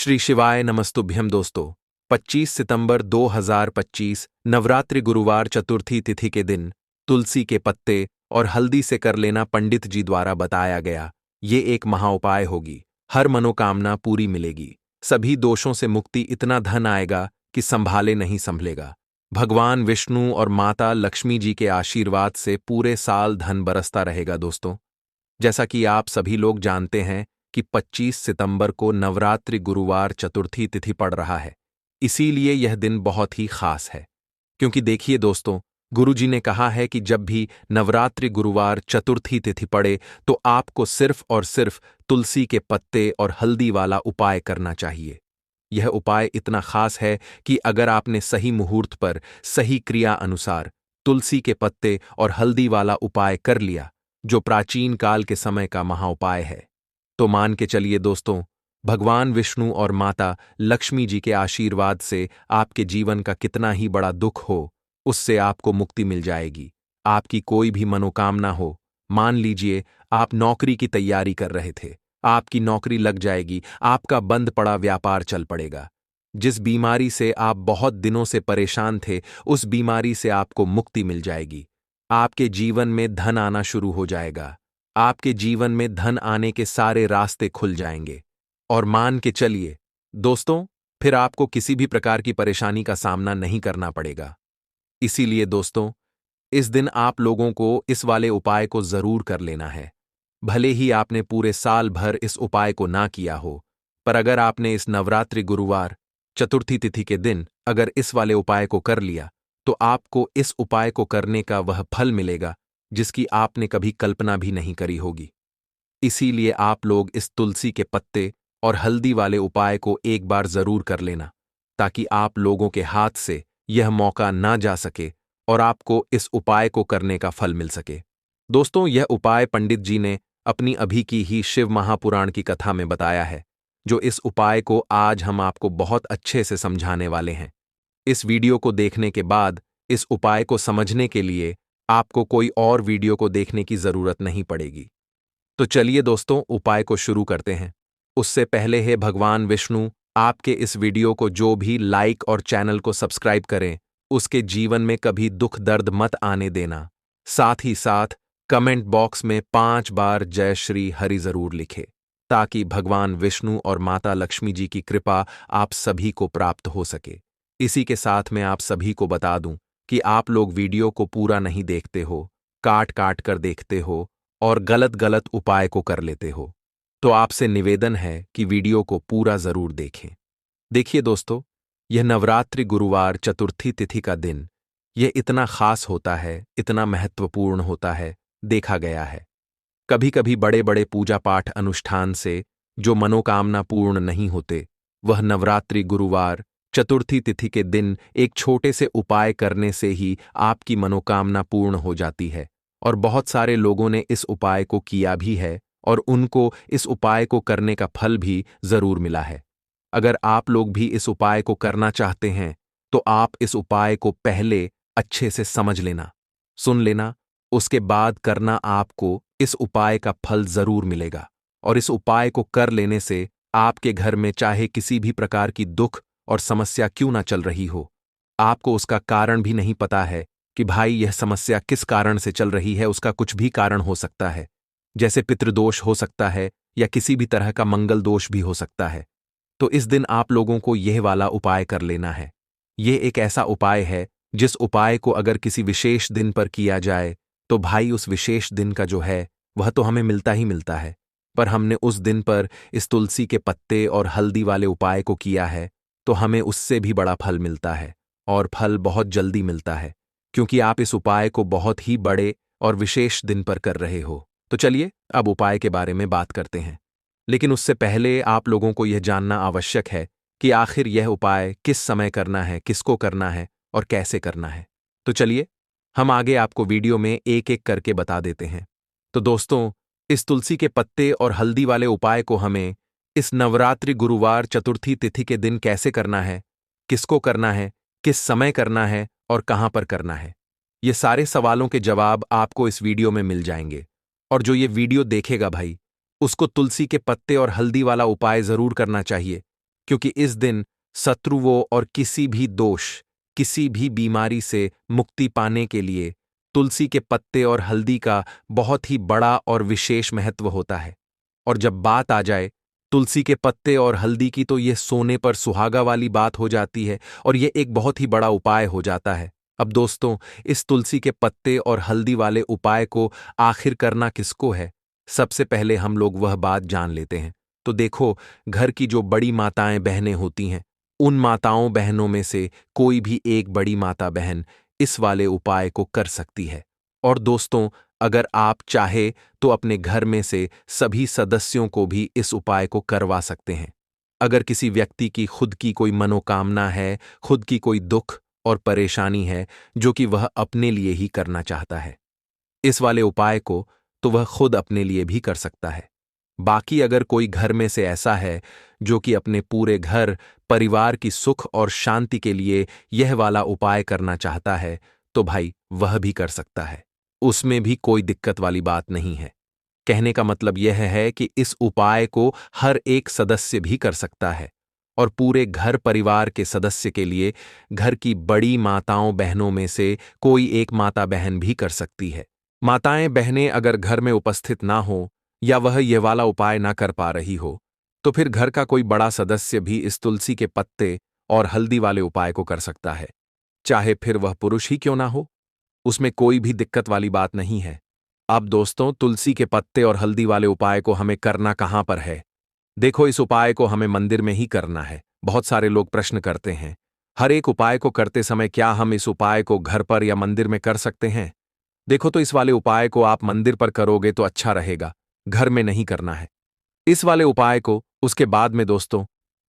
श्री शिवाय नमस्तुभ्यम दोस्तों। 25 सितंबर 2025 नवरात्रि गुरुवार चतुर्थी तिथि के दिन तुलसी के पत्ते और हल्दी से कर लेना पंडित जी द्वारा बताया गया ये एक महाउपाय होगी। हर मनोकामना पूरी मिलेगी, सभी दोषों से मुक्ति, इतना धन आएगा कि संभाले नहीं संभलेगा। भगवान विष्णु और माता लक्ष्मी जी के आशीर्वाद से पूरे साल धन बरसता रहेगा। दोस्तों, जैसा कि आप सभी लोग जानते हैं कि 25 सितंबर को नवरात्रि गुरुवार चतुर्थी तिथि पड़ रहा है, इसीलिए यह दिन बहुत ही खास है। क्योंकि देखिए दोस्तों, गुरुजी ने कहा है कि जब भी नवरात्रि गुरुवार चतुर्थी तिथि पड़े तो आपको सिर्फ और सिर्फ तुलसी के पत्ते और हल्दी वाला उपाय करना चाहिए। यह उपाय इतना खास है कि अगर आपने सही मुहूर्त पर सही क्रिया अनुसार तुलसी के पत्ते और हल्दी वाला उपाय कर लिया, जो प्राचीन काल के समय का महाउपाय है, तो मान के चलिए दोस्तों, भगवान विष्णु और माता लक्ष्मी जी के आशीर्वाद से आपके जीवन का कितना ही बड़ा दुख हो, उससे आपको मुक्ति मिल जाएगी। आपकी कोई भी मनोकामना हो, मान लीजिए आप नौकरी की तैयारी कर रहे थे, आपकी नौकरी लग जाएगी, आपका बंद पड़ा व्यापार चल पड़ेगा। जिस बीमारी से आप बहुत दिनों से परेशान थे, उस बीमारी से आपको मुक्ति मिल जाएगी। आपके जीवन में धन आना शुरू हो जाएगा, आपके जीवन में धन आने के सारे रास्ते खुल जाएंगे। और मान के चलिए दोस्तों, फिर आपको किसी भी प्रकार की परेशानी का सामना नहीं करना पड़ेगा। इसीलिए दोस्तों, इस दिन आप लोगों को इस वाले उपाय को जरूर कर लेना है। भले ही आपने पूरे साल भर इस उपाय को ना किया हो, पर अगर आपने इस नवरात्रि गुरुवार चतुर्थी तिथि के दिन अगर इस वाले उपाय को कर लिया, तो आपको इस उपाय को करने का वह फल मिलेगा जिसकी आपने कभी कल्पना भी नहीं करी होगी। इसीलिए आप लोग इस तुलसी के पत्ते और हल्दी वाले उपाय को एक बार जरूर कर लेना, ताकि आप लोगों के हाथ से यह मौका ना जा सके और आपको इस उपाय को करने का फल मिल सके। दोस्तों, यह उपाय पंडित जी ने अपनी अभी की ही शिव महापुराण की कथा में बताया है, जो इस उपाय को आज हम आपको बहुत अच्छे से समझाने वाले हैं। इस वीडियो को देखने के बाद इस उपाय को समझने के लिए आपको कोई और वीडियो को देखने की जरूरत नहीं पड़ेगी। तो चलिए दोस्तों, उपाय को शुरू करते हैं। उससे पहले है भगवान विष्णु आपके इस वीडियो को जो भी लाइक और चैनल को सब्सक्राइब करें, उसके जीवन में कभी दुख दर्द मत आने देना। साथ ही साथ कमेंट बॉक्स में 5 बार जय श्री हरि जरूर लिखे, ताकि भगवान विष्णु और माता लक्ष्मी जी की कृपा आप सभी को प्राप्त हो सके। इसी के साथ मैं आप सभी को बता दूं कि आप लोग वीडियो को पूरा नहीं देखते हो, काट काट कर देखते हो और गलत गलत उपाय को कर लेते हो। तो आपसे निवेदन है कि वीडियो को पूरा जरूर देखें। देखिए दोस्तों, यह नवरात्रि गुरुवार चतुर्थी तिथि का दिन यह इतना खास होता है, इतना महत्वपूर्ण होता है, देखा गया है। कभी कभी बड़े बड़े पूजा पाठ अनुष्ठान से जो मनोकामना पूर्ण नहीं होते, वह नवरात्रि गुरुवार चतुर्थी तिथि के दिन एक छोटे से उपाय करने से ही आपकी मनोकामना पूर्ण हो जाती है। और बहुत सारे लोगों ने इस उपाय को किया भी है और उनको इस उपाय को करने का फल भी जरूर मिला है। अगर आप लोग भी इस उपाय को करना चाहते हैं, तो आप इस उपाय को पहले अच्छे से समझ लेना, सुन लेना, उसके बाद करना। आपको इस उपाय का फल जरूर मिलेगा। और इस उपाय को कर लेने से आपके घर में चाहे किसी भी प्रकार की दुख और समस्या क्यों ना चल रही हो, आपको उसका कारण भी नहीं पता है कि भाई यह समस्या किस कारण से चल रही है, उसका कुछ भी कारण हो सकता है, जैसे पितृदोष हो सकता है या किसी भी तरह का मंगल दोष भी हो सकता है। तो इस दिन आप लोगों को यह वाला उपाय कर लेना है। यह एक ऐसा उपाय है जिस उपाय को अगर किसी विशेष दिन पर किया जाए, तो भाई उस विशेष दिन का जो है वह तो हमें मिलता ही मिलता है, पर हमने उस दिन पर इस तुलसी के पत्ते और हल्दी वाले उपाय को किया है, तो हमें उससे भी बड़ा फल मिलता है और फल बहुत जल्दी मिलता है, क्योंकि आप इस उपाय को बहुत ही बड़े और विशेष दिन पर कर रहे हो। तो चलिए अब उपाय के बारे में बात करते हैं। लेकिन उससे पहले आप लोगों को यह जानना आवश्यक है कि आखिर यह उपाय किस समय करना है, किसको करना है और कैसे करना है। तो चलिए हम आगे आपको वीडियो में एक एक करके बता देते हैं। तो दोस्तों, इस तुलसी के पत्ते और हल्दी वाले उपाय को हमें इस नवरात्रि गुरुवार चतुर्थी तिथि के दिन कैसे करना है, किसको करना है, किस समय करना है और कहां पर करना है, ये सारे सवालों के जवाब आपको इस वीडियो में मिल जाएंगे। और जो ये वीडियो देखेगा भाई, उसको तुलसी के पत्ते और हल्दी वाला उपाय जरूर करना चाहिए, क्योंकि इस दिन शत्रुओं और किसी भी दोष, किसी भी बीमारी से मुक्ति पाने के लिए तुलसी के पत्ते और हल्दी का बहुत ही बड़ा और विशेष महत्व होता है। और जब बात आ जाए तुलसी के पत्ते और हल्दी की, तो ये सोने पर सुहागा वाली बात हो जाती है और ये एक बहुत ही बड़ा उपाय हो जाता है। अब दोस्तों, इस तुलसी के पत्ते और हल्दी वाले उपाय को आखिर करना किसको है, सबसे पहले हम लोग वह बात जान लेते हैं। तो देखो, घर की जो बड़ी माताएं बहनें होती हैं, उन माताओं बहनों में से कोई भी एक बड़ी माता बहन इस वाले उपाय को कर सकती है। और दोस्तों, अगर आप चाहे तो अपने घर में से सभी सदस्यों को भी इस उपाय को करवा सकते हैं। अगर किसी व्यक्ति की खुद की कोई मनोकामना है, खुद की कोई दुख और परेशानी है जो कि वह अपने लिए ही करना चाहता है, इस वाले उपाय को तो वह खुद अपने लिए भी कर सकता है। बाकी अगर कोई घर में से ऐसा है जो कि अपने पूरे घर परिवार की सुख और शांति के लिए यह वाला उपाय करना चाहता है, तो भाई वह भी कर सकता है। उसमें भी कोई दिक्कत वाली बात नहीं है। कहने का मतलब यह है कि इस उपाय को हर एक सदस्य भी कर सकता है और पूरे घर परिवार के सदस्य के लिए घर की बड़ी माताओं बहनों में से कोई एक माता बहन भी कर सकती है। माताएं बहनें अगर घर में उपस्थित ना हो या वह ये वाला उपाय ना कर पा रही हो, तो फिर घर का कोई बड़ा सदस्य भी इस तुलसी के पत्ते और हल्दी वाले उपाय को कर सकता है, चाहे फिर वह पुरुष ही क्यों ना हो। उसमें कोई भी दिक्कत वाली बात नहीं है। अब दोस्तों, तुलसी के पत्ते और हल्दी वाले उपाय को हमें करना कहां पर है? देखो, इस उपाय को हमें मंदिर में ही करना है। बहुत सारे लोग प्रश्न करते हैं, हर एक उपाय को करते समय क्या हम इस उपाय को घर पर या मंदिर में कर सकते हैं? देखो, तो इस वाले उपाय को आप मंदिर पर करोगे तो अच्छा रहेगा, घर में नहीं करना है इस वाले उपाय को। उसके बाद में दोस्तों,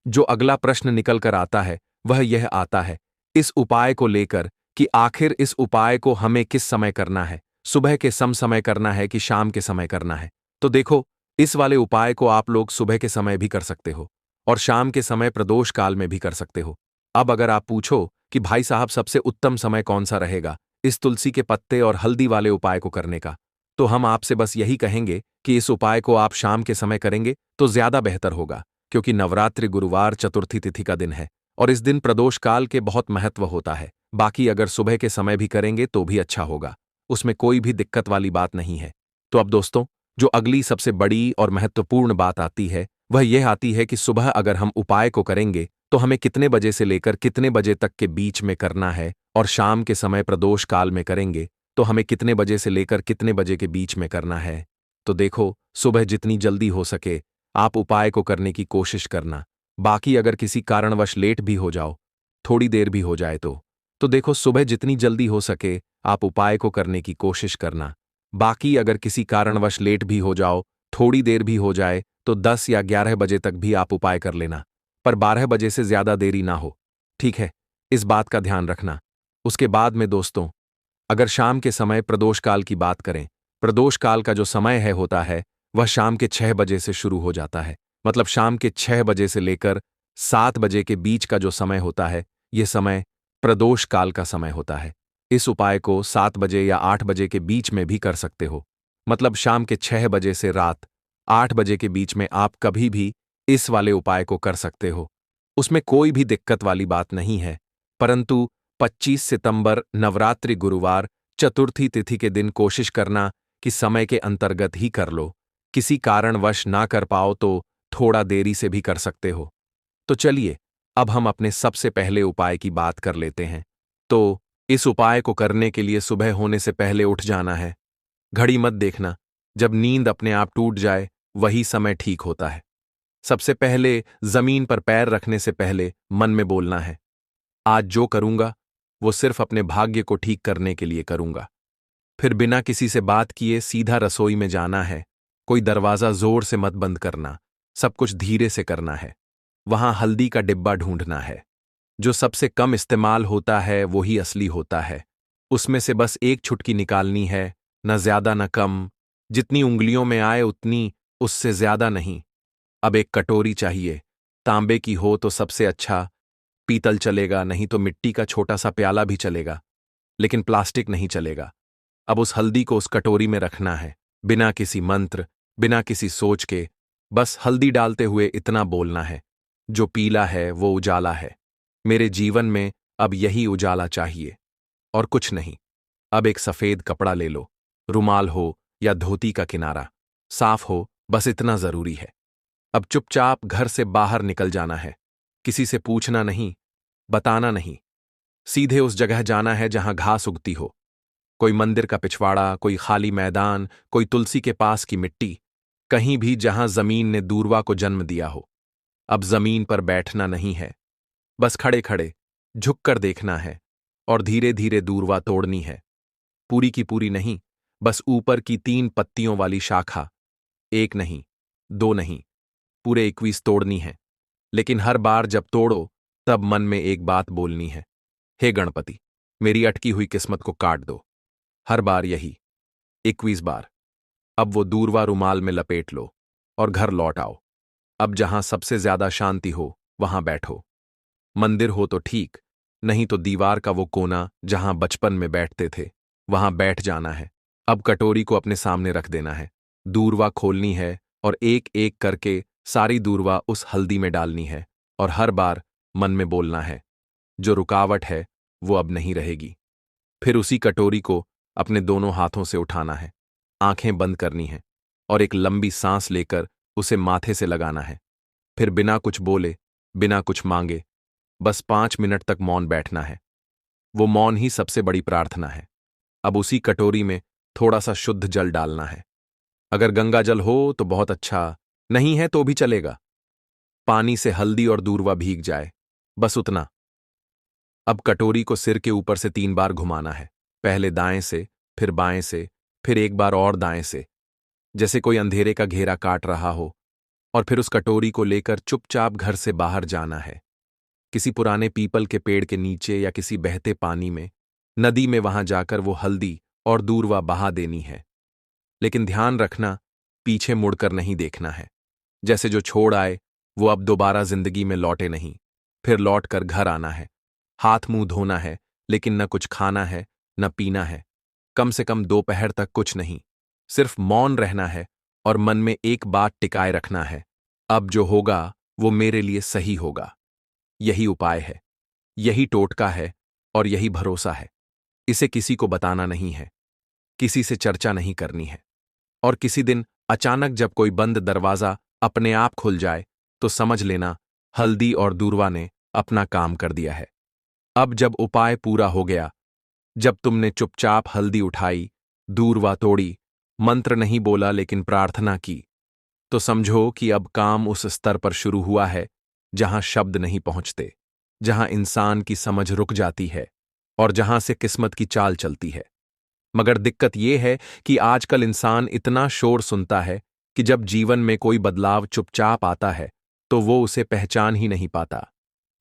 जो अगला प्रश्न निकल कर आता है वह यह आता है इस उपाय को लेकर कि आखिर इस उपाय को हमें किस समय करना है, सुबह के समय करना है कि शाम के समय करना है? तो देखो, इस वाले उपाय को आप लोग सुबह के समय भी कर सकते हो और शाम के समय प्रदोष काल में भी कर सकते हो। अब अगर आप पूछो कि भाई साहब सबसे उत्तम समय कौन सा रहेगा इस तुलसी के पत्ते और हल्दी वाले उपाय को करने का, तो हम आपसे बस यही कहेंगे कि इस उपाय को आप शाम के समय करेंगे तो ज्यादा बेहतर होगा, क्योंकि नवरात्रि गुरुवार चतुर्थी तिथि का दिन है और इस दिन प्रदोष काल के बहुत महत्व होता है। बाकी अगर सुबह के समय भी करेंगे तो भी अच्छा होगा, उसमें कोई भी दिक्कत वाली बात नहीं है। तो अब दोस्तों, जो अगली सबसे बड़ी और महत्वपूर्ण बात आती है वह यह आती है कि सुबह अगर हम उपाय को करेंगे तो हमें कितने बजे से लेकर कितने बजे तक के बीच में करना है, और शाम के समय प्रदोष काल में करेंगे तो हमें कितने बजे से लेकर कितने बजे के बीच में करना है। तो देखो, सुबह जितनी जल्दी हो सके आप उपाय को करने की कोशिश करना। बाकी अगर किसी कारणवश लेट भी हो जाओ, थोड़ी देर भी हो जाए तो देखो, सुबह जितनी जल्दी हो सके आप उपाय को करने की कोशिश करना। बाकी अगर किसी कारणवश लेट भी हो जाओ, थोड़ी देर भी हो जाए, तो 10 या 11 बजे तक भी आप उपाय कर लेना, पर 12 बजे से ज्यादा देरी ना हो, ठीक है? इस बात का ध्यान रखना। उसके बाद में दोस्तों, अगर शाम के समय प्रदोष काल की बात करें, प्रदोष काल का जो समय है होता है वह शाम के 6 बजे से शुरू हो जाता है। मतलब शाम के 6 बजे से लेकर 7 बजे के बीच का जो समय होता है, यह समय प्रदोष काल का समय होता है। इस उपाय को 7 बजे या 8 बजे के बीच में भी कर सकते हो। मतलब शाम के 6 बजे से रात 8 बजे के बीच में आप कभी भी इस वाले उपाय को कर सकते हो, उसमें कोई भी दिक्कत वाली बात नहीं है। परंतु 25 सितंबर नवरात्रि गुरुवार चतुर्थी तिथि के दिन कोशिश करना कि समय के अंतर्गत ही कर लो। किसी कारणवश ना कर पाओ तो थोड़ा देरी से भी कर सकते हो। तो चलिए, अब हम अपने सबसे पहले उपाय की बात कर लेते हैं। तो इस उपाय को करने के लिए सुबह होने से पहले उठ जाना है। घड़ी मत देखना, जब नींद अपने आप टूट जाए वही समय ठीक होता है। सबसे पहले जमीन पर पैर रखने से पहले मन में बोलना है, आज जो करूंगा वो सिर्फ अपने भाग्य को ठीक करने के लिए करूंगा। फिर बिना किसी से बात किए सीधा रसोई में जाना है। कोई दरवाजा जोर से मत बंद करना, सब कुछ धीरे से करना है। वहां हल्दी का डिब्बा ढूंढना है। जो सबसे कम इस्तेमाल होता है वो ही असली होता है। उसमें से बस एक चुटकी निकालनी है, न ज्यादा न कम, जितनी उंगलियों में आए उतनी, उससे ज्यादा नहीं। अब एक कटोरी चाहिए, तांबे की हो तो सबसे अच्छा, पीतल चलेगा, नहीं तो मिट्टी का छोटा सा प्याला भी चलेगा, लेकिन प्लास्टिक नहीं चलेगा। अब उस हल्दी को उस कटोरी में रखना है, बिना किसी मंत्र, बिना किसी सोच के, बस हल्दी डालते हुए इतना बोलना है, जो पीला है वो उजाला है। मेरे जीवन में अब यही उजाला चाहिए और कुछ नहीं। अब एक सफेद कपड़ा ले लो, रुमाल हो या धोती का किनारा, साफ हो, बस इतना जरूरी है। अब चुपचाप घर से बाहर निकल जाना है। किसी से पूछना नहीं, बताना नहीं। सीधे उस जगह जाना है जहां घास उगती हो। कोई मंदिर का पिछवाड़ा, कोई खाली मैदान, कोई तुलसी के पास की मिट्टी, कहीं भी जहां जमीन ने दूर्वा को जन्म दिया हो। अब जमीन पर बैठना नहीं है, बस खड़े खड़े झुककर देखना है और धीरे धीरे दूर्वा तोड़नी है। पूरी की पूरी नहीं, बस ऊपर की 3 पत्तियों वाली शाखा। एक नहीं, 2 नहीं, पूरे 21 तोड़नी है। लेकिन हर बार जब तोड़ो तब मन में एक बात बोलनी है, हे गणपति, मेरी अटकी हुई किस्मत को काट दो। हर बार यही, 21 बार। अब वो दूरवा रुमाल में लपेट लो और घर लौट आओ। अब जहां सबसे ज्यादा शांति हो वहां बैठो। मंदिर हो तो ठीक, नहीं तो दीवार का वो कोना जहां बचपन में बैठते थे वहां बैठ जाना है। अब कटोरी को अपने सामने रख देना है, दूरवा खोलनी है और एक एक करके सारी दूरवा उस हल्दी में डालनी है और हर बार मन में बोलना है, जो रुकावट है वो अब नहीं रहेगी। फिर उसी कटोरी को अपने दोनों हाथों से उठाना है, आंखें बंद करनी है और एक लंबी सांस लेकर उसे माथे से लगाना है। फिर बिना कुछ बोले, बिना कुछ मांगे, बस 5 मिनट तक मौन बैठना है। वो मौन ही सबसे बड़ी प्रार्थना है। अब उसी कटोरी में थोड़ा सा शुद्ध जल डालना है। अगर गंगा जल हो तो बहुत अच्छा, नहीं है तो भी चलेगा। पानी से हल्दी और दूरवा भीग जाए, बस उतना। अब कटोरी को सिर के ऊपर से 3 बार घुमाना है, पहले दाएं से, फिर बाएं से, फिर एक बार और दाएं से, जैसे कोई अंधेरे का घेरा काट रहा हो। और फिर उस कटोरी को लेकर चुपचाप घर से बाहर जाना है, किसी पुराने पीपल के पेड़ के नीचे या किसी बहते पानी में, नदी में, वहां जाकर वो हल्दी और दूरवा बहा देनी है। लेकिन ध्यान रखना, पीछे मुड़कर नहीं देखना है। जैसे जो छोड़ आए वो अब दोबारा जिंदगी में लौटे नहीं। फिर लौट कर घर आना है, हाथ मुंह धोना है, लेकिन न कुछ खाना है न पीना है। कम से कम दोपहर तक कुछ नहीं, सिर्फ मौन रहना है और मन में एक बात टिकाए रखना है, अब जो होगा वो मेरे लिए सही होगा। यही उपाय है, यही टोटका है और यही भरोसा है। इसे किसी को बताना नहीं है, किसी से चर्चा नहीं करनी है। और किसी दिन अचानक जब कोई बंद दरवाजा अपने आप खुल जाए तो समझ लेना, हल्दी और दूरवा ने अपना काम कर दिया है। अब जब उपाय पूरा हो गया, जब तुमने चुपचाप हल्दी उठाई, दूरवा तोड़ी, मंत्र नहीं बोला लेकिन प्रार्थना की, तो समझो कि अब काम उस स्तर पर शुरू हुआ है जहां शब्द नहीं पहुंचते, जहां इंसान की समझ रुक जाती है और जहां से किस्मत की चाल चलती है। मगर दिक्कत यह है कि आजकल इंसान इतना शोर सुनता है कि जब जीवन में कोई बदलाव चुपचाप आता है तो वो उसे पहचान ही नहीं पाता।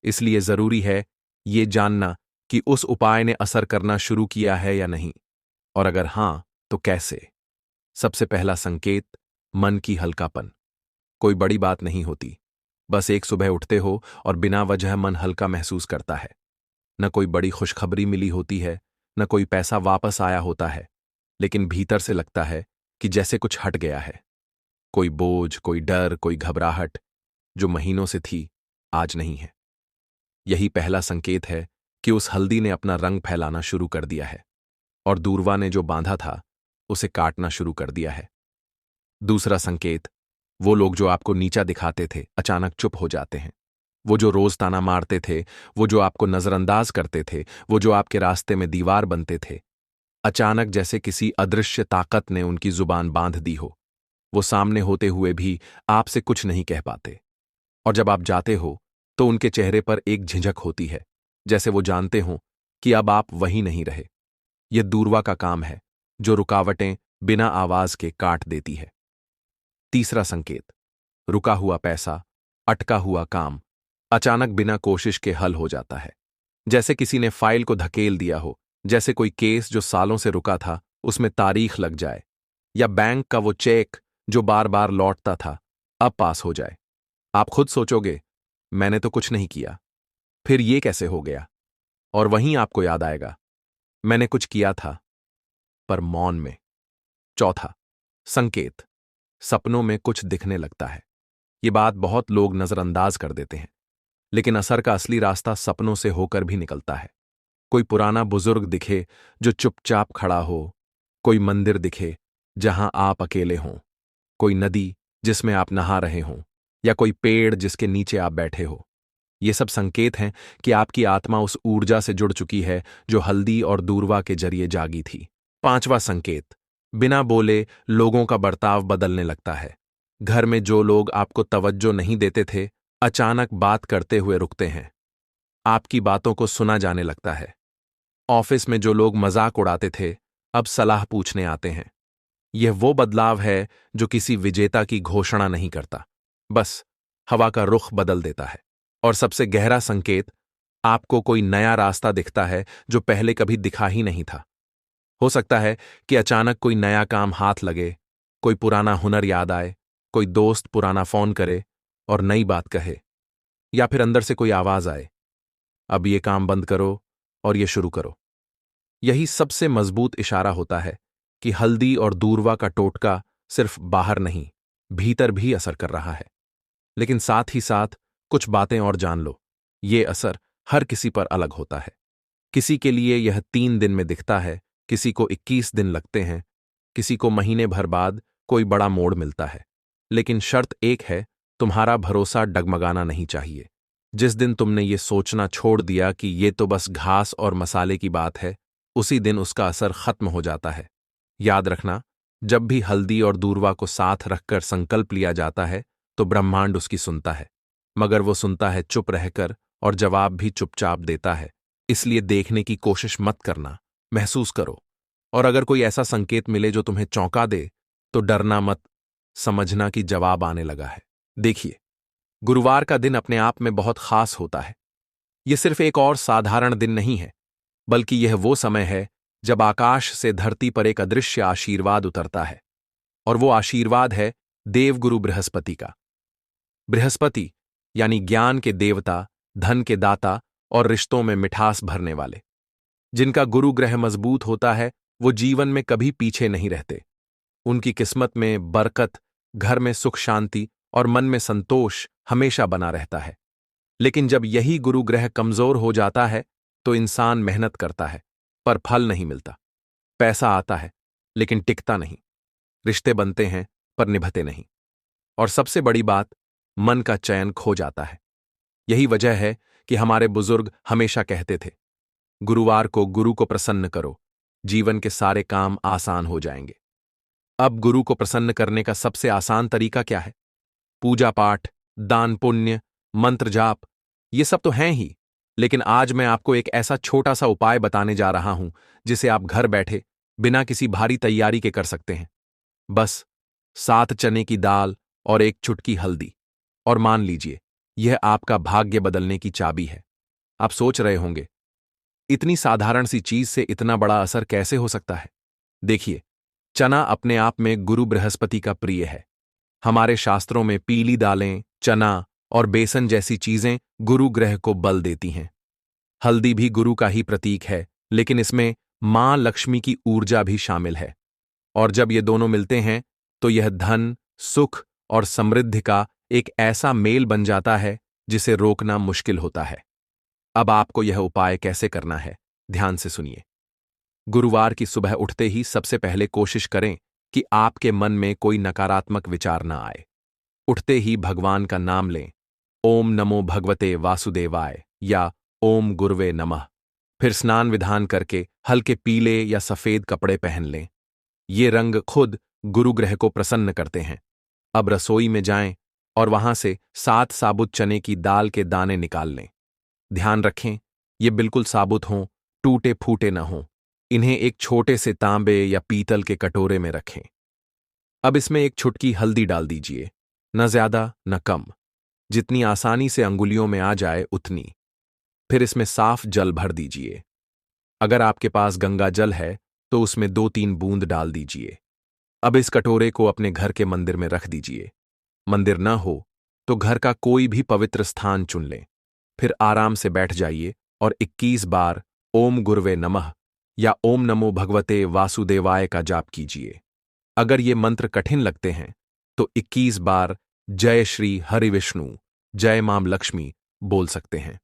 इसलिए जरूरी है ये जानना कि उस उपाय ने असर करना शुरू किया है या नहीं, और अगर हां तो कैसे। सबसे पहला संकेत, मन की हल्कापन। कोई बड़ी बात नहीं होती, बस एक सुबह उठते हो और बिना वजह मन हल्का महसूस करता है। न कोई बड़ी खुशखबरी मिली होती है, न कोई पैसा वापस आया होता है, लेकिन भीतर से लगता है कि जैसे कुछ हट गया है। कोई बोझ, कोई डर, कोई घबराहट जो महीनों से थी आज नहीं है। यही पहला संकेत है कि उस हल्दी ने अपना रंग फैलाना शुरू कर दिया है और दूरवा ने जो बांधा था उसे काटना शुरू कर दिया है। दूसरा संकेत, वो लोग जो आपको नीचा दिखाते थे अचानक चुप हो जाते हैं। वो जो रोज ताना मारते थे, वो जो आपको नजरअंदाज करते थे, वो जो आपके रास्ते में दीवार बनते थे, अचानक जैसे किसी अदृश्य ताकत ने उनकी जुबान बांध दी हो। वो सामने होते हुए भी आपसे कुछ नहीं कह पाते, और जब आप जाते हो तो उनके चेहरे पर एक झिझक होती है, जैसे वो जानते हों कि अब आप वहीं नहीं रहे। यह दूरवा का काम है जो रुकावटें बिना आवाज के काट देती है। तीसरा संकेत, रुका हुआ पैसा, अटका हुआ काम अचानक बिना कोशिश के हल हो जाता है। जैसे किसी ने फाइल को धकेल दिया हो, जैसे कोई केस जो सालों से रुका था उसमें तारीख लग जाए, या बैंक का वो चेक जो बार बार लौटता था अब पास हो जाए। आप खुद सोचोगे, मैंने तो कुछ नहीं किया, फिर ये कैसे हो गया? और वहीं आपको याद आएगा, मैंने कुछ किया था, पर मौन में। चौथा संकेत, सपनों में कुछ दिखने लगता है। ये बात बहुत लोग नजरअंदाज कर देते हैं, लेकिन असर का असली रास्ता सपनों से होकर भी निकलता है। कोई पुराना बुजुर्ग दिखे जो चुपचाप खड़ा हो, कोई मंदिर दिखे जहां आप अकेले हों, कोई नदी जिसमें आप नहा रहे हों, या कोई पेड़ जिसके नीचे आप बैठे हो। ये सब संकेत हैं कि आपकी आत्मा उस ऊर्जा से जुड़ चुकी है जो हल्दी और दूरवा के जरिए जागी थी। पांचवा संकेत, बिना बोले लोगों का बर्ताव बदलने लगता है। घर में जो लोग आपको तवज्जो नहीं देते थे, अचानक बात करते हुए रुकते हैं। आपकी बातों को सुना जाने लगता है। ऑफिस में जो लोग मजाक उड़ाते थे, अब सलाह पूछने आते हैं। यह वो बदलाव है जो किसी विजेता की घोषणा नहीं करता, बस हवा का रुख बदल देता है। और सबसे गहरा संकेत, आपको कोई नया रास्ता दिखता है जो पहले कभी दिखा ही नहीं था। हो सकता है कि अचानक कोई नया काम हाथ लगे, कोई पुराना हुनर याद आए, कोई दोस्त पुराना फोन करे और नई बात कहे, या फिर अंदर से कोई आवाज आए, अब ये काम बंद करो और ये शुरू करो। यही सबसे मजबूत इशारा होता है कि हल्दी और दूरवा का टोटका सिर्फ बाहर नहीं, भीतर भी असर कर रहा है। लेकिन साथ ही साथ कुछ बातें और जान लो, ये असर हर किसी पर अलग होता है। किसी के लिए यह 3 दिन में दिखता है, किसी को 21 दिन लगते हैं, किसी को महीने भर बाद कोई बड़ा मोड़ मिलता है। लेकिन शर्त एक है, तुम्हारा भरोसा डगमगाना नहीं चाहिए। जिस दिन तुमने ये सोचना छोड़ दिया कि ये तो बस घास और मसाले की बात है, उसी दिन उसका असर खत्म हो जाता है। याद रखना, जब भी हल्दी और दूरवा को साथ रखकर संकल्प लिया जाता है तो ब्रह्मांड उसकी सुनता है, मगर वो सुनता है चुप रहकर और जवाब भी चुपचाप देता है। इसलिए देखने की कोशिश मत करना, महसूस करो। और अगर कोई ऐसा संकेत मिले जो तुम्हें चौंका दे, तो डरना मत, समझना कि जवाब आने लगा है। देखिए, गुरुवार का दिन अपने आप में बहुत खास होता है। यह सिर्फ एक और साधारण दिन नहीं है, बल्कि यह वो समय है जब आकाश से धरती पर एक अदृश्य आशीर्वाद उतरता है। और वो आशीर्वाद है देवगुरु बृहस्पति का। बृहस्पति यानी ज्ञान के देवता, धन के दाता और रिश्तों में मिठास भरने वाले। जिनका गुरु ग्रह मजबूत होता है, वो जीवन में कभी पीछे नहीं रहते। उनकी किस्मत में बरकत, घर में सुख शांति और मन में संतोष हमेशा बना रहता है। लेकिन जब यही गुरु ग्रह कमजोर हो जाता है, तो इंसान मेहनत करता है पर फल नहीं मिलता। पैसा आता है लेकिन टिकता नहीं। रिश्ते बनते हैं पर निभते नहीं। और सबसे बड़ी बात, मन का चयन खो जाता है। यही वजह है कि हमारे बुजुर्ग हमेशा कहते थे, गुरुवार को गुरु को प्रसन्न करो, जीवन के सारे काम आसान हो जाएंगे। अब गुरु को प्रसन्न करने का सबसे आसान तरीका क्या है? पूजा पाठ, दान पुण्य, मंत्र जाप, ये सब तो हैं ही। लेकिन आज मैं आपको एक ऐसा छोटा सा उपाय बताने जा रहा हूं जिसे आप घर बैठे बिना किसी भारी तैयारी के कर सकते हैं। बस 7 चने की दाल और एक चुटकी हल्दी। और मान लीजिए, यह आपका भाग्य बदलने की चाबी है। आप सोच रहे होंगे, इतनी साधारण सी चीज से इतना बड़ा असर कैसे हो सकता है? देखिए, चना अपने आप में गुरु बृहस्पति का प्रिय है। हमारे शास्त्रों में पीली दालें, चना और बेसन जैसी चीजें गुरु ग्रह को बल देती हैं। हल्दी भी गुरु का ही प्रतीक है, लेकिन इसमें मां लक्ष्मी की ऊर्जा भी शामिल है। और जब ये दोनों मिलते हैं, तो यह धन, सुख और समृद्धि का एक ऐसा मेल बन जाता है जिसे रोकना मुश्किल होता है। अब आपको यह उपाय कैसे करना है, ध्यान से सुनिए। गुरुवार की सुबह उठते ही सबसे पहले कोशिश करें कि आपके मन में कोई नकारात्मक विचार न आए। उठते ही भगवान का नाम लें, ओम नमो भगवते वासुदेवाय या ओम गुरुवे नमः। फिर स्नान विधान करके हल्के पीले या सफेद कपड़े पहन लें। ये रंग खुद गुरु ग्रह को प्रसन्न करते हैं। अब रसोई में जाएं और वहां से 7 साबुत चने की दाल के दाने निकाल लें। ध्यान रखें, ये बिल्कुल साबुत हों, टूटे फूटे न हों। इन्हें एक छोटे से तांबे या पीतल के कटोरे में रखें। अब इसमें एक चुटकी हल्दी डाल दीजिए, न ज्यादा न कम, जितनी आसानी से अंगुलियों में आ जाए उतनी। फिर इसमें साफ जल भर दीजिए। अगर आपके पास गंगा जल है तो उसमें 2-3 बूंद डाल दीजिए। अब इस कटोरे को अपने घर के मंदिर में रख दीजिए। मंदिर न हो तो घर का कोई भी पवित्र स्थान चुन लें। फिर आराम से बैठ जाइए और 21 बार ओम गुरुवे नमः या ओम नमो भगवते वासुदेवाय का जाप कीजिए। अगर ये मंत्र कठिन लगते हैं तो 21 बार जय श्री हरि विष्णु, जय मां लक्ष्मी बोल सकते हैं।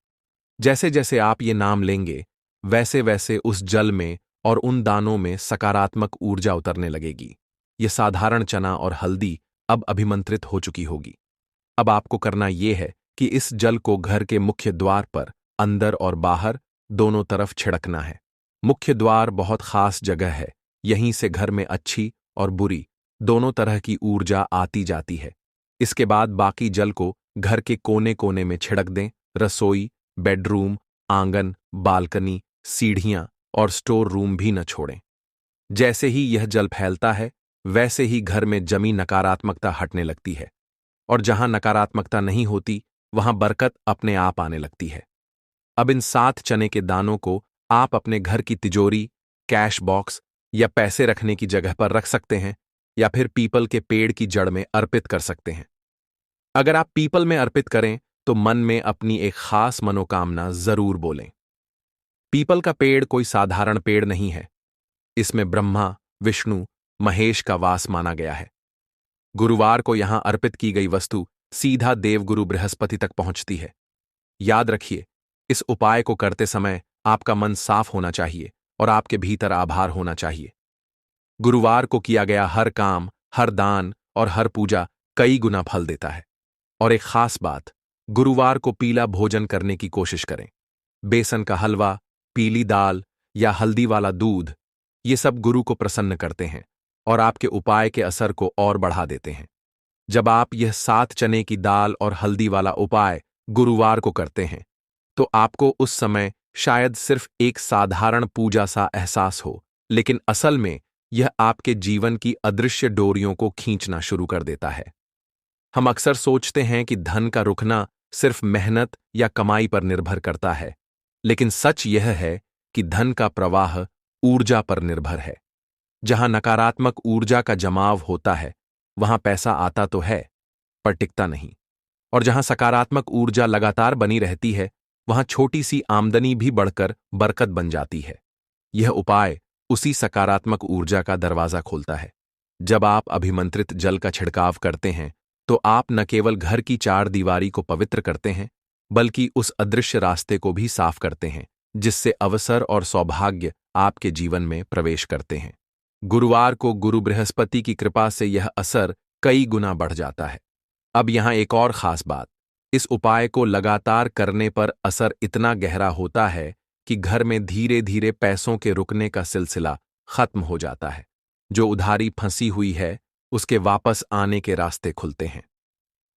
जैसे जैसे आप ये नाम लेंगे, वैसे वैसे उस जल में और उन दानों में सकारात्मक ऊर्जा उतरने लगेगी। ये साधारण चना और हल्दी अब अभिमंत्रित हो चुकी होगी। अब आपको करना ये है कि इस जल को घर के मुख्य द्वार पर, अंदर और बाहर दोनों तरफ छिड़कना है। मुख्य द्वार बहुत खास जगह है, यहीं से घर में अच्छी और बुरी दोनों तरह की ऊर्जा आती जाती है। इसके बाद बाकी जल को घर के कोने कोने में छिड़क दें। रसोई, बेडरूम, आंगन, बालकनी, सीढ़ियां और स्टोर रूम भी न छोड़ें। जैसे ही यह जल फैलता है, वैसे ही घर में जमी नकारात्मकता हटने लगती है, और जहां नकारात्मकता नहीं होती, वहां बरकत अपने आप आने लगती है। अब इन 7 चने के दानों को आप अपने घर की तिजोरी, कैश बॉक्स या पैसे रखने की जगह पर रख सकते हैं, या फिर पीपल के पेड़ की जड़ में अर्पित कर सकते हैं। अगर आप पीपल में अर्पित करें, तो मन में अपनी एक खास मनोकामना जरूर बोलें। पीपल का पेड़ कोई साधारण पेड़ नहीं है। इसमें ब्रह्मा, विष्णु, महेश का वास माना गया है। गुरुवार को यहां अर्पित की गई वस्तु सीधा देवगुरु बृहस्पति तक पहुंचती है। याद रखिए, इस उपाय को करते समय आपका मन साफ होना चाहिए और आपके भीतर आभार होना चाहिए। गुरुवार को किया गया हर काम, हर दान और हर पूजा कई गुना फल देता है। और एक खास बात, गुरुवार को पीला भोजन करने की कोशिश करें। बेसन का हलवा, पीली दाल या हल्दी वाला दूध, ये सब गुरु को प्रसन्न करते हैं और आपके उपाय के असर को और बढ़ा देते हैं। जब आप यह 7 चने की दाल और हल्दी वाला उपाय गुरुवार को करते हैं, तो आपको उस समय शायद सिर्फ एक साधारण पूजा सा एहसास हो, लेकिन असल में यह आपके जीवन की अदृश्य डोरियों को खींचना शुरू कर देता है। हम अक्सर सोचते हैं कि धन का रुकना सिर्फ मेहनत या कमाई पर निर्भर करता है, लेकिन सच यह है कि धन का प्रवाह ऊर्जा पर निर्भर है। जहां नकारात्मक ऊर्जा का जमाव होता है, वहां पैसा आता तो है, पर टिकता नहीं। और जहां सकारात्मक ऊर्जा लगातार बनी रहती है, वहां छोटी सी आमदनी भी बढ़कर बरकत बन जाती है। यह उपाय उसी सकारात्मक ऊर्जा का दरवाजा खोलता है। जब आप अभिमंत्रित जल का छिड़काव करते हैं, तो आप न केवल घर की 4 दीवारी को पवित्र करते हैं, बल्कि उस अदृश्य रास्ते को भी साफ करते हैं, जिससे अवसर और सौभाग्य आपके जीवन में प्रवेश करते हैं। गुरुवार को गुरु बृहस्पति की कृपा से यह असर कई गुना बढ़ जाता है। अब यहां एक और खास बात, इस उपाय को लगातार करने पर असर इतना गहरा होता है कि घर में धीरे धीरे पैसों के रुकने का सिलसिला खत्म हो जाता है। जो उधारी फंसी हुई है, उसके वापस आने के रास्ते खुलते हैं।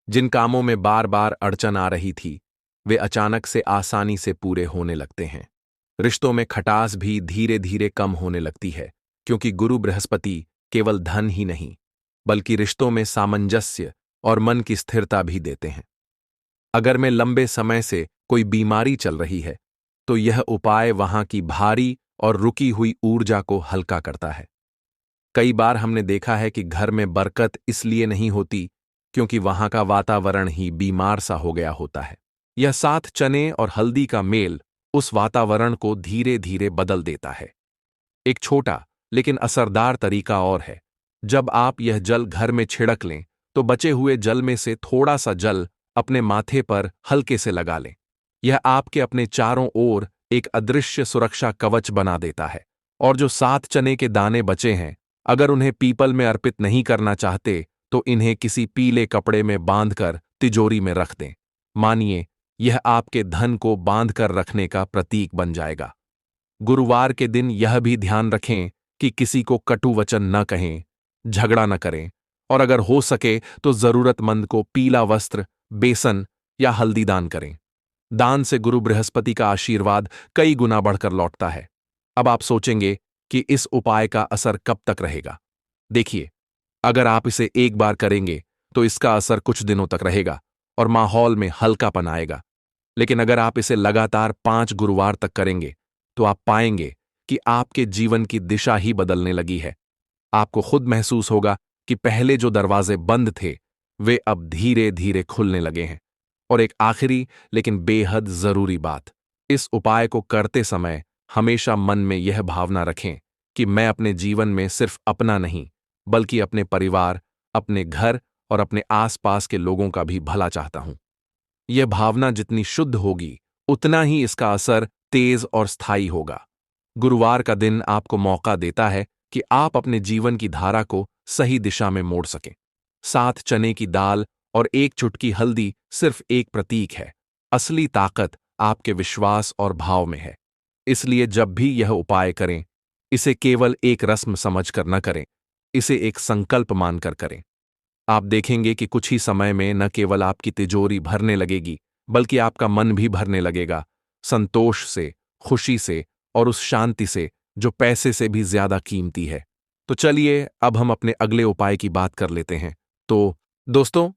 जिन कामों में बार बार अड़चन आ रही थी, वे अचानक से आसानी से पूरे होने लगते हैं। रिश्तों में खटास भी धीरे धीरे कम होने लगती है, क्योंकि गुरु बृहस्पति केवल धन ही नहीं, बल्कि रिश्तों में सामंजस्य और मन की स्थिरता भी देते हैं। अगर में लंबे समय से कोई बीमारी चल रही है, तो यह उपाय वहां की भारी और रुकी हुई ऊर्जा को हल्का करता है। कई बार हमने देखा है कि घर में बरकत इसलिए नहीं होती क्योंकि वहां का वातावरण ही बीमार सा हो गया होता है। यह 7 चने और हल्दी का मेल उस वातावरण को धीरे धीरे बदल देता है। एक छोटा लेकिन असरदार तरीका और है। जब आप यह जल घर में छिड़क लें, तो बचे हुए जल में से थोड़ा सा जल अपने माथे पर हल्के से लगा लें। यह आपके अपने चारों ओर एक अदृश्य सुरक्षा कवच बना देता है। और जो 7 चने के दाने बचे हैं, अगर उन्हें पीपल में अर्पित नहीं करना चाहते, तो इन्हें किसी पीले कपड़े में बांधकर तिजोरी में रख दें। मानिए, यह आपके धन को बांध कर रखने का प्रतीक बन जाएगा। गुरुवार के दिन यह भी ध्यान रखें कि किसी को कटु वचन न कहें, झगड़ा न करें, और अगर हो सके तो जरूरतमंद को पीला वस्त्र, बेसन या हल्दी दान करें। दान से गुरु बृहस्पति का आशीर्वाद कई गुना बढ़कर लौटता है। अब आप सोचेंगे कि इस उपाय का असर कब तक रहेगा। देखिए, अगर आप इसे एक बार करेंगे, तो इसका असर कुछ दिनों तक रहेगा और माहौल में हल्कापन आएगा। लेकिन अगर आप इसे लगातार 5 गुरुवार तक करेंगे, तो आप पाएंगे कि आपके जीवन की दिशा ही बदलने लगी है। आपको खुद महसूस होगा कि पहले जो दरवाजे बंद थे, वे अब धीरे धीरे खुलने लगे हैं। और एक आखिरी लेकिन बेहद जरूरी बात, इस उपाय को करते समय हमेशा मन में यह भावना रखें कि मैं अपने जीवन में सिर्फ अपना नहीं, बल्कि अपने परिवार, अपने घर और अपने आसपास के लोगों का भी भला चाहता हूं। यह भावना जितनी शुद्ध होगी, उतना ही इसका असर तेज और स्थायी होगा। गुरुवार का दिन आपको मौका देता है कि आप अपने जीवन की धारा को सही दिशा में मोड़ सकें। 7 चने की दाल और 1 चुटकी हल्दी सिर्फ एक प्रतीक है। असली ताकत आपके विश्वास और भाव में है। इसलिए जब भी यह उपाय करें, इसे केवल एक रस्म समझकर न करें, इसे एक संकल्प मानकर करें। आप देखेंगे कि कुछ ही समय में न केवल आपकी तिजोरी भरने लगेगी, बल्कि आपका मन भी भरने लगेगा, संतोष से, खुशी से और उस शांति से जो पैसे से भी ज्यादा कीमती है। तो चलिए अब हम अपने अगले उपाय की बात कर लेते हैं। तो दोस्तों,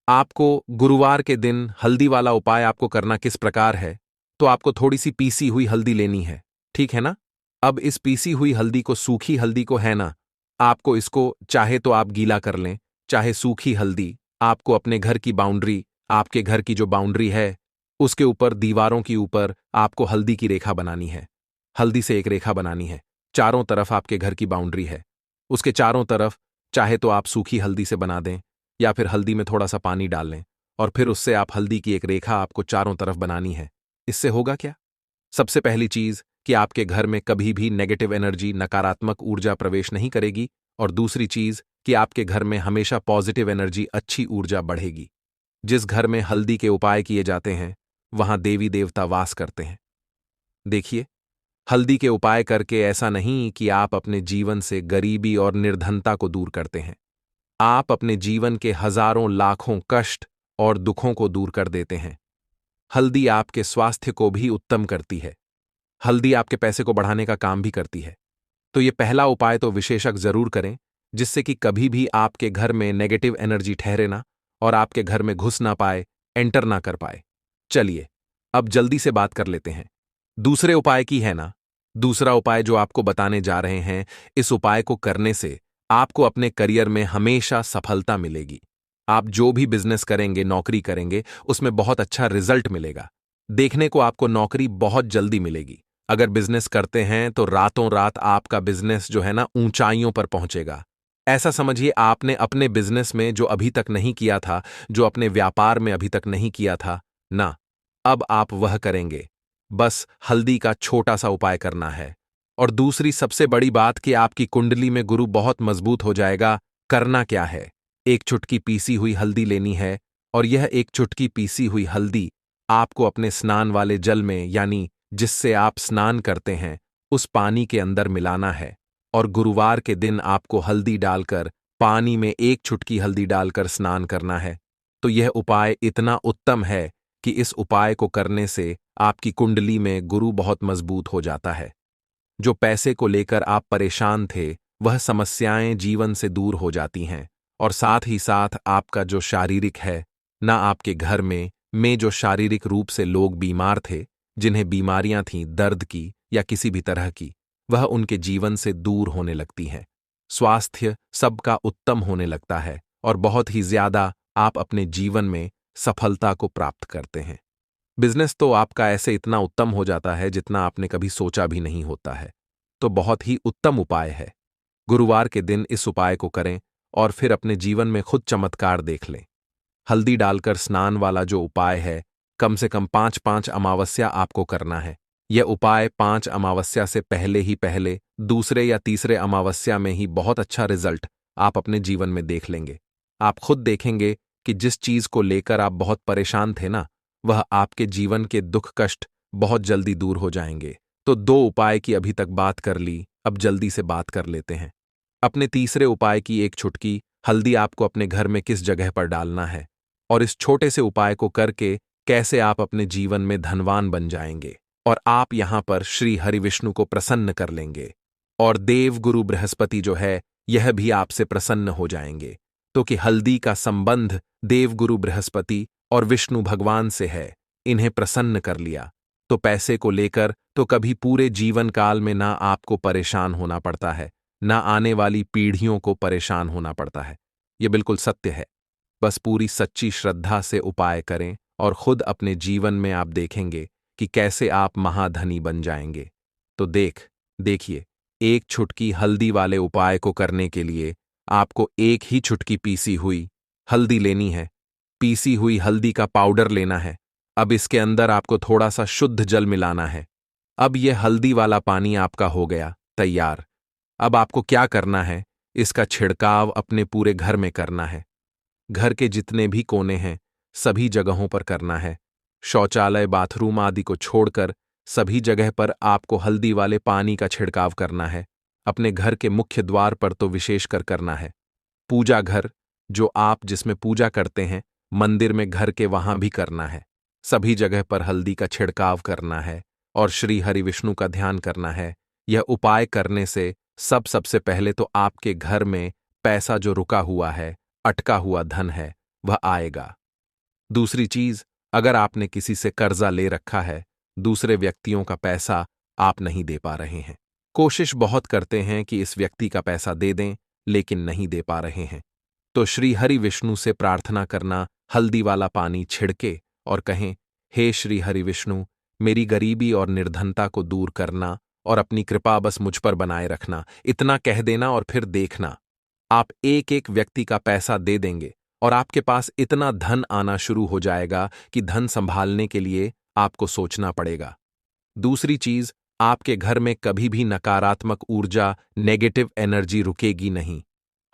आपको गुरुवार के दिन हल्दी वाला उपाय आपको करना किस प्रकार है? तो आपको थोड़ी सी पीसी हुई हल्दी लेनी है, ठीक है ना? अब इस पीसी हुई हल्दी को, सूखी हल्दी को है ना, आपको इसको चाहे तो आप गीला कर लें, चाहे सूखी हल्दी। आपको अपने घर की बाउंड्री, आपके घर की जो बाउंड्री है, उसके ऊपर, दीवारों के ऊपर आपको हल्दी की रेखा बनानी है। हल्दी से एक रेखा बनानी है। चारों तरफ आपके घर की बाउंड्री है, उसके चारों तरफ चाहे तो आप सूखी हल्दी से बना दें, या फिर हल्दी में थोड़ा सा पानी डाल लें और फिर उससे आप हल्दी की एक रेखा आपको चारों तरफ बनानी है। इससे होगा क्या? सबसे पहली चीज कि आपके घर में कभी भी नेगेटिव एनर्जी, नकारात्मक ऊर्जा प्रवेश नहीं करेगी, और दूसरी चीज कि आपके घर में हमेशा पॉजिटिव एनर्जी, अच्छी ऊर्जा बढ़ेगी। जिस घर में हल्दी के उपाय किए जाते हैं, वहां देवी देवता वास करते हैं। देखिए, हल्दी के उपाय करके ऐसा नहीं कि आप अपने जीवन से गरीबी और निर्धनता को दूर करते हैं। आप अपने जीवन के हजारों लाखों कष्ट और दुखों को दूर कर देते हैं। हल्दी आपके स्वास्थ्य को भी उत्तम करती है। हल्दी आपके पैसे को बढ़ाने का काम भी करती है। तो ये पहला उपाय तो विशेषज्ञ जरूर करें, जिससे कि कभी भी आपके घर में नेगेटिव एनर्जी ठहरे ना और आपके घर में घुस ना पाए, एंटर ना कर पाए। चलिए अब जल्दी से बात कर लेते हैं दूसरे उपाय की, है ना। दूसरा उपाय जो आपको बताने जा रहे हैं, इस उपाय को करने से आपको अपने करियर में हमेशा सफलता मिलेगी। आप जो भी बिजनेस करेंगे, नौकरी करेंगे, उसमें बहुत अच्छा रिजल्ट मिलेगा। देखने को आपको नौकरी बहुत जल्दी मिलेगी। अगर बिजनेस करते हैं तो रातों रात आपका बिजनेस जो है ना, ऊंचाइयों पर पहुंचेगा। ऐसा समझिए, आपने अपने बिजनेस में जो अभी तक नहीं किया था, जो अपने व्यापार में अभी तक नहीं किया था ना, अब आप वह करेंगे। बस हल्दी का छोटा सा उपाय करना है। और दूसरी सबसे बड़ी बात कि आपकी कुंडली में गुरु बहुत मजबूत हो जाएगा। करना क्या है? 1 चुटकी पीसी हुई हल्दी लेनी है, और यह 1 चुटकी पीसी हुई हल्दी आपको अपने स्नान वाले जल में, यानी जिससे आप स्नान करते हैं, उस पानी के अंदर मिलाना है। और गुरुवार के दिन आपको हल्दी डालकर, पानी में 1 चुटकी हल्दी डालकर स्नान करना है। तो यह उपाय इतना उत्तम है कि इस उपाय को करने से आपकी कुंडली में गुरु बहुत मजबूत हो जाता है। जो पैसे को लेकर आप परेशान थे, वह समस्याएं जीवन से दूर हो जाती हैं, और साथ ही साथ आपका जो शारीरिक है ना, आपके घर में जो शारीरिक रूप से लोग बीमार थे, जिन्हें बीमारियां थीं दर्द की या किसी भी तरह की, वह उनके जीवन से दूर होने लगती हैं। स्वास्थ्य सबका उत्तम होने लगता है और बहुत ही ज्यादा आप अपने जीवन में सफलता को प्राप्त करते हैं। बिजनेस तो आपका ऐसे इतना उत्तम हो जाता है जितना आपने कभी सोचा भी नहीं होता है। तो बहुत ही उत्तम उपाय है। गुरुवार के दिन इस उपाय को करें और फिर अपने जीवन में खुद चमत्कार देख लें। हल्दी डालकर स्नान वाला जो उपाय है, कम से कम 5-5 अमावस्या आपको करना है। यह उपाय 5 अमावस्या से पहले ही पहले, दूसरे या तीसरे अमावस्या में ही बहुत अच्छा रिजल्ट आप अपने जीवन में देख लेंगे। आप खुद देखेंगे कि जिस चीज को लेकर आप बहुत परेशान थे ना, वह आपके जीवन के दुख कष्ट बहुत जल्दी दूर हो जाएंगे। तो 2 उपाय की अभी तक बात कर ली, अब जल्दी से बात कर लेते हैं अपने तीसरे उपाय की। 1 चुटकी हल्दी आपको अपने घर में किस जगह पर डालना है, और इस छोटे से उपाय को करके कैसे आप अपने जीवन में धनवान बन जाएंगे, और आप यहां पर श्री हरि विष्णु को प्रसन्न कर लेंगे, और देव गुरु बृहस्पति जो है, यह भी आपसे प्रसन्न हो जाएंगे। तो कि हल्दी का संबंध देवगुरु बृहस्पति और विष्णु भगवान से है, इन्हें प्रसन्न कर लिया तो पैसे को लेकर तो कभी पूरे जीवन काल में ना आपको परेशान होना पड़ता है, ना आने वाली पीढ़ियों को परेशान होना पड़ता है। यह बिल्कुल सत्य है। बस पूरी सच्ची श्रद्धा से उपाय करें और खुद अपने जीवन में आप देखेंगे कि कैसे आप महाधनी बन जाएंगे। तो देखिए, 1 चुटकी हल्दी वाले उपाय को करने के लिए आपको 1 ही चुटकी पीसी हुई हल्दी लेनी है, पीसी हुई हल्दी का पाउडर लेना है। अब इसके अंदर आपको थोड़ा सा शुद्ध जल मिलाना है। अब यह हल्दी वाला पानी आपका हो गया तैयार। अब आपको क्या करना है, इसका छिड़काव अपने पूरे घर में करना है। घर के जितने भी कोने हैं सभी जगहों पर करना है। शौचालय, बाथरूम आदि को छोड़कर सभी जगह पर आपको हल्दी वाले पानी का छिड़काव करना है। अपने घर के मुख्य द्वार पर तो विशेषकर करना है। पूजा घर, जो आप जिसमें पूजा करते हैं, मंदिर में, घर के वहां भी करना है। सभी जगह पर हल्दी का छिड़काव करना है और श्री हरि विष्णु का ध्यान करना है। यह उपाय करने से सबसे पहले तो आपके घर में पैसा जो रुका हुआ है, अटका हुआ धन है, वह आएगा। दूसरी चीज, अगर आपने किसी से कर्जा ले रखा है, दूसरे व्यक्तियों का पैसा आप नहीं दे पा रहे हैं, कोशिश बहुत करते हैं कि इस व्यक्ति का पैसा दे दें, लेकिन नहीं दे पा रहे हैं, तो श्री हरि विष्णु से प्रार्थना करना, हल्दी वाला पानी छिड़के और कहें, हे श्री हरि विष्णु, मेरी गरीबी और निर्धनता को दूर करना और अपनी कृपा बस मुझ पर बनाए रखना। इतना कह देना और फिर देखना, आप एक एक व्यक्ति का पैसा दे देंगे और आपके पास इतना धन आना शुरू हो जाएगा कि धन संभालने के लिए आपको सोचना पड़ेगा। दूसरी चीज, आपके घर में कभी भी नकारात्मक ऊर्जा, नेगेटिव एनर्जी रुकेगी नहीं।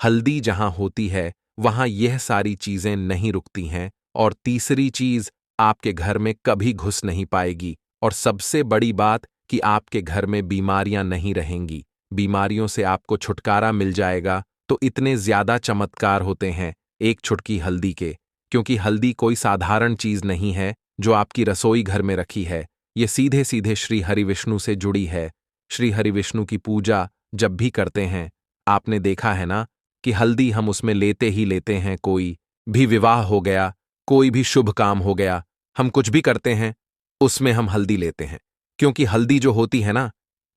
हल्दी जहां होती है वहां यह सारी चीजें नहीं रुकती हैं। और तीसरी चीज, आपके घर में कभी घुस नहीं पाएगी। और सबसे बड़ी बात कि आपके घर में बीमारियां नहीं रहेंगी। बीमारियों से आपको छुटकारा मिल जाएगा। तो इतने ज्यादा चमत्कार होते हैं एक चुटकी हल्दी के, क्योंकि हल्दी कोई साधारण चीज नहीं है जो आपकी रसोई घर में रखी है। ये सीधे सीधे श्री हरि विष्णु से जुड़ी है। श्री हरि विष्णु की पूजा जब भी करते हैं, आपने देखा है ना कि हल्दी हम उसमें लेते ही लेते हैं। कोई भी विवाह हो गया, कोई भी शुभ काम हो गया, हम कुछ भी करते हैं उसमें हम हल्दी लेते हैं। क्योंकि हल्दी जो होती है ना,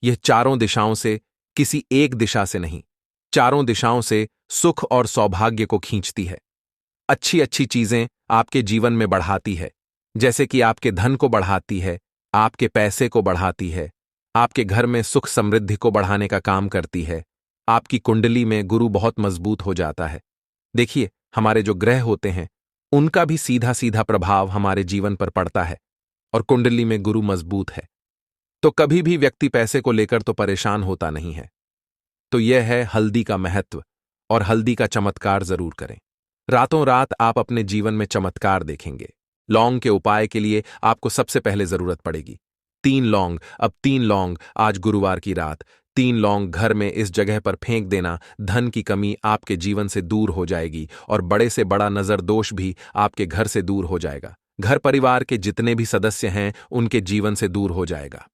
यह चारों दिशाओं से, किसी एक दिशा से नहीं, चारों दिशाओं से सुख और सौभाग्य को खींचती है। अच्छी अच्छी चीजें आपके जीवन में बढ़ाती है, जैसे कि आपके धन को बढ़ाती है, आपके पैसे को बढ़ाती है, आपके घर में सुख समृद्धि को बढ़ाने का काम करती है। आपकी कुंडली में गुरु बहुत मजबूत हो जाता है। देखिए, हमारे जो ग्रह होते हैं उनका भी सीधा सीधा प्रभाव हमारे जीवन पर पड़ता है, और कुंडली में गुरु मजबूत है तो कभी भी व्यक्ति पैसे को लेकर तो परेशान होता नहीं है। तो यह है हल्दी का महत्व, और हल्दी का चमत्कार जरूर करें। रातों रात आप अपने जीवन में चमत्कार देखेंगे। लौंग के उपाय के लिए आपको सबसे पहले जरूरत पड़ेगी 3 लौंग। अब 3 लौंग, आज गुरुवार की रात 3 लौंग घर में इस जगह पर फेंक देना। धन की कमी आपके जीवन से दूर हो जाएगी और बड़े से बड़ा नजर दोष भी आपके घर से दूर हो जाएगा। घर परिवार के जितने भी सदस्य हैं उनके जीवन से दूर हो जाएगा।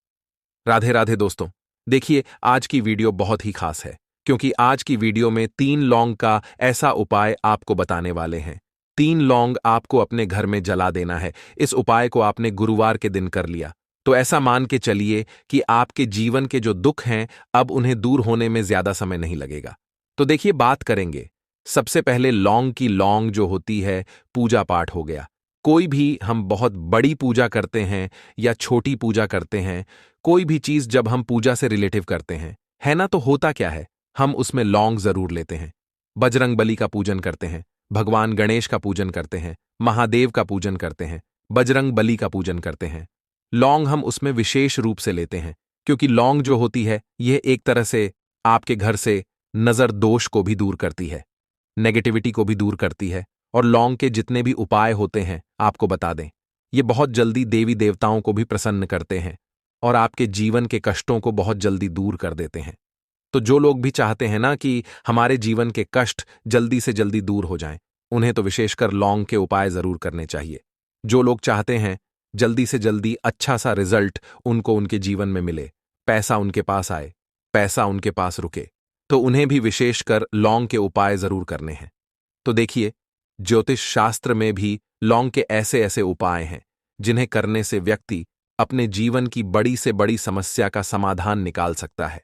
राधे राधे दोस्तों, देखिए आज की वीडियो बहुत ही खास है, क्योंकि आज की वीडियो में 3 लौंग का ऐसा उपाय आपको बताने वाले हैं। 3 लौंग आपको अपने घर में जला देना है। इस उपाय को आपने गुरुवार के दिन कर लिया तो ऐसा मान के चलिए कि आपके जीवन के जो दुख हैं अब उन्हें दूर होने में ज्यादा समय नहीं लगेगा। तो देखिए, बात करेंगे सबसे पहले लौंग की। लौंग जो होती है, पूजा पाठ हो गया। कोई भी हम बहुत बड़ी पूजा करते हैं या छोटी पूजा करते हैं, कोई भी चीज जब हम पूजा से रिलेटिव करते हैं, है ना, तो होता क्या है, हम उसमें लौंग जरूर लेते हैं। बजरंग बली का पूजन करते हैं, भगवान गणेश का पूजन करते हैं, महादेव का पूजन करते हैं, बजरंग बली का पूजन करते हैं। लौंग हम उसमें विशेष रूप से लेते हैं, क्योंकि लौंग जो होती है यह एक तरह से आपके घर से नजर दोष को भी दूर करती है, नेगेटिविटी को भी दूर करती है। और लौंग के जितने भी उपाय होते हैं आपको बता दें, ये बहुत जल्दी देवी देवताओं को भी प्रसन्न करते हैं और आपके जीवन के कष्टों को बहुत जल्दी दूर कर देते हैं। तो जो लोग भी चाहते हैं ना कि हमारे जीवन के कष्ट जल्दी से जल्दी दूर हो जाएं, उन्हें तो विशेषकर लौंग के उपाय जरूर करने चाहिए। जो लोग चाहते हैं जल्दी से जल्दी अच्छा सा रिजल्ट उनको उनके जीवन में मिले, पैसा उनके पास आए, पैसा उनके पास रुके, तो उन्हें भी विशेषकर लौंग के उपाय जरूर करने हैं। तो देखिए, ज्योतिष शास्त्र में भी लौंग के ऐसे ऐसे उपाय हैं जिन्हें करने से व्यक्ति अपने जीवन की बड़ी से बड़ी समस्या का समाधान निकाल सकता है।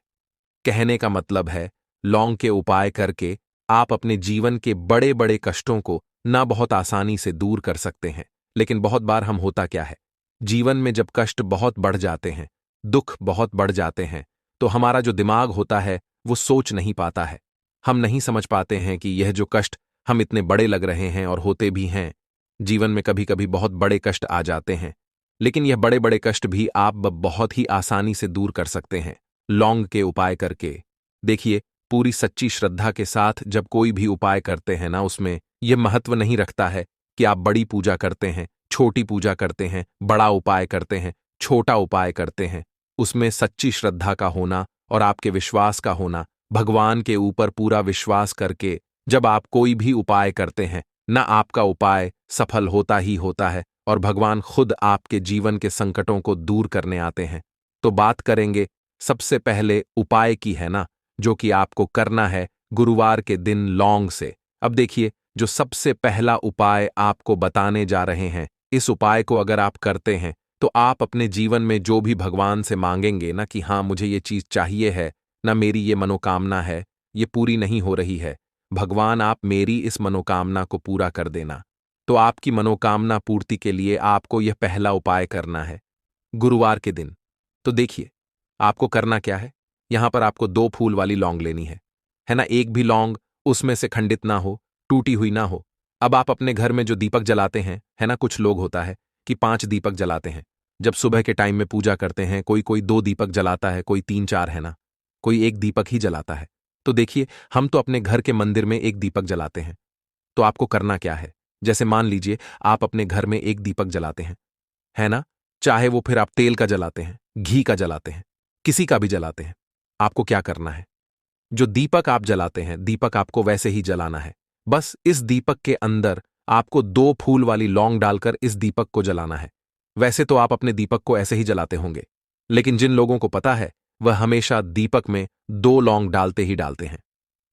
कहने का मतलब है, लौंग के उपाय करके आप अपने जीवन के बड़े बड़े कष्टों को ना बहुत आसानी से दूर कर सकते हैं। लेकिन बहुत बार हम होता क्या है, जीवन में जब कष्ट बहुत बढ़ जाते हैं, दुख बहुत बढ़ जाते हैं, तो हमारा जो दिमाग होता है वो सोच नहीं पाता है। हम नहीं समझ पाते हैं कि यह जो कष्ट हम इतने बड़े लग रहे हैं और होते भी हैं। जीवन में कभी कभी बहुत बड़े कष्ट आ जाते हैं, लेकिन यह बड़े बड़े कष्ट भी आप बहुत ही आसानी से दूर कर सकते हैं लौंग के उपाय करके। देखिए, पूरी सच्ची श्रद्धा के साथ जब कोई भी उपाय करते हैं ना, उसमें यह महत्व नहीं रखता है कि आप बड़ी पूजा करते हैं, छोटी पूजा करते हैं, बड़ा उपाय करते हैं, छोटा उपाय करते हैं। उसमें सच्ची श्रद्धा का होना और आपके विश्वास का होना, भगवान के ऊपर पूरा विश्वास करके जब आप कोई भी उपाय करते हैं ना, आपका उपाय सफल होता ही होता है और भगवान खुद आपके जीवन के संकटों को दूर करने आते हैं। तो बात करेंगे सबसे पहले उपाय की, है ना, जो कि आपको करना है गुरुवार के दिन लौंग से। अब देखिए, जो सबसे पहला उपाय आपको बताने जा रहे हैं, इस उपाय को अगर आप करते हैं तो आप अपने जीवन में जो भी भगवान से मांगेंगे ना कि हाँ मुझे ये चीज चाहिए है ना, मेरी ये मनोकामना है, ये पूरी नहीं हो रही है, भगवान आप मेरी इस मनोकामना को पूरा कर देना। तो आपकी मनोकामना पूर्ति के लिए आपको यह पहला उपाय करना है गुरुवार के दिन। तो देखिए, आपको करना क्या है। यहां पर आपको 2 फूल वाली लौंग लेनी है ना। एक भी लौंग उसमें से खंडित ना हो, टूटी हुई ना हो। अब आप अपने घर में जो दीपक जलाते हैं, है ना, कुछ लोग होता है कि 5 दीपक जलाते हैं जब सुबह के टाइम में पूजा करते हैं। कोई कोई 2 दीपक जलाता है, कोई 3-4, है ना, कोई 1 दीपक ही जलाता है। तो देखिए, हम तो अपने घर के मंदिर में 1 दीपक जलाते हैं। तो आपको करना क्या है, जैसे मान लीजिए आप अपने घर में 1 दीपक जलाते हैं, है ना, चाहे वो फिर आप तेल का जलाते हैं, घी का जलाते हैं, किसी का भी जलाते हैं। आपको क्या करना है, जो दीपक आप जलाते हैं, दीपक आपको वैसे ही जलाना है। बस इस दीपक के अंदर आपको 2 फूल वाली लौंग डालकर इस दीपक को जलाना है। वैसे तो आप अपने दीपक को ऐसे ही जलाते होंगे, लेकिन जिन लोगों को पता है वह हमेशा दीपक में 2 लौंग डालते ही डालते हैं।